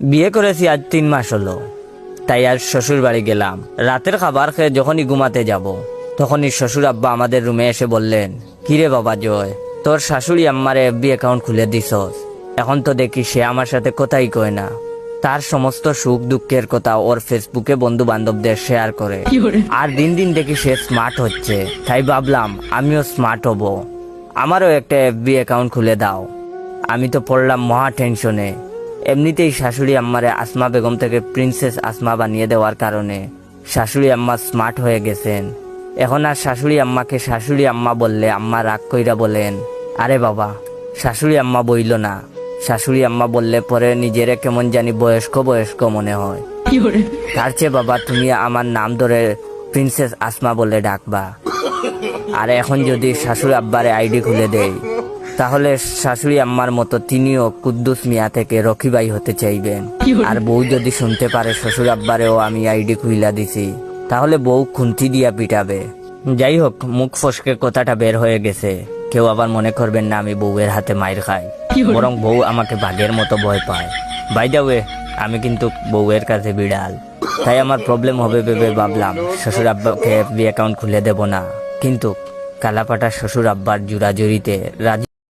বিয়ে করেছি আজ 3 মাস হলো, তাই আজ শ্বশুর বাড়ি গেলাম। রাতের খাবার খেয়ে যখনই ঘুমাতে যাব, তখনই শ্বশুর আব্বা আমাদের রুমে এসে বললেন, কিরে বাবা জয়, তোর শাশুড়ি আম্মারে এফবি অ্যাকাউন্ট খুলে দিছস। এখন তো দেখি সে আমার সাথে কথাই কয় না, তার সমস্ত সুখ দুঃখের কথা ওর ফেসবুকে বন্ধু বান্ধবদের শেয়ার করে। আর দিন দিন দেখি সে স্মার্ট হচ্ছে, তাই ভাবলাম আমিও স্মার্ট হব, আমারও একটা এফবি অ্যাকাউন্ট খুলে দাও। আমি তো পড়লাম মহা টেনশনে। এমনিতেই শাশুড়ি আম্মারে আসমা বেগম থেকে প্রিন্সেস আসমা বানিয়ে দেওয়ার কারণে শাশুড়ি আম্মা স্মার্ট হয়ে গেছেন। এখন আর শাশুড়ি আম্মাকে শাশুড়ি আম্মা বললে আম্মা রাগ কইরা বলেন, আরে বাবা শাশুড়ি আম্মা বইল না, শাশুড়ি আম্মা বললে পরে নিজেরে কেমন জানি বয়স্ক বয়স্ক মনে হয়। তার চেয়ে বাবা তুমি আমার নাম ধরে প্রিন্সেস আসমা বলে ডাকবা। আর এখন যদি শাশুড়ি আব্বারে আইডি খুলে দেয়, তাহলে শাশুড়ি আম্মার মতো তিনিও কুদ্দুস মিয়া থেকে রকিবাই হতে চাইবেন। আর বউ যদি শুনতে পারে শ্বশুর আব্বারেও আমি আইডি খুইলা দিছি, তাহলে বউ খুন্তি দিয়া পিটাবে। যাই হোক, মুখ ফসকে কথাটা বের হয়ে গেছে, কেউ আবার মনে করবেন না আমি বউয়ের হাতে মাইর খাই, বরং বউ আমাকে বাঘের মতো ভয় পায়। বাই দ্য ওয়ে, আমি কিন্তু বউয়ের কাছে বিড়াল, তাই আমার প্রবলেম হবে ভেবে ভাবলাম শ্বশুর আব্বাকে এফবি অ্যাকাউন্ট খুলে দেব না। কিন্তু কালাপাটা শ্বশুর আব্বার জোরাজুরিতে রাজি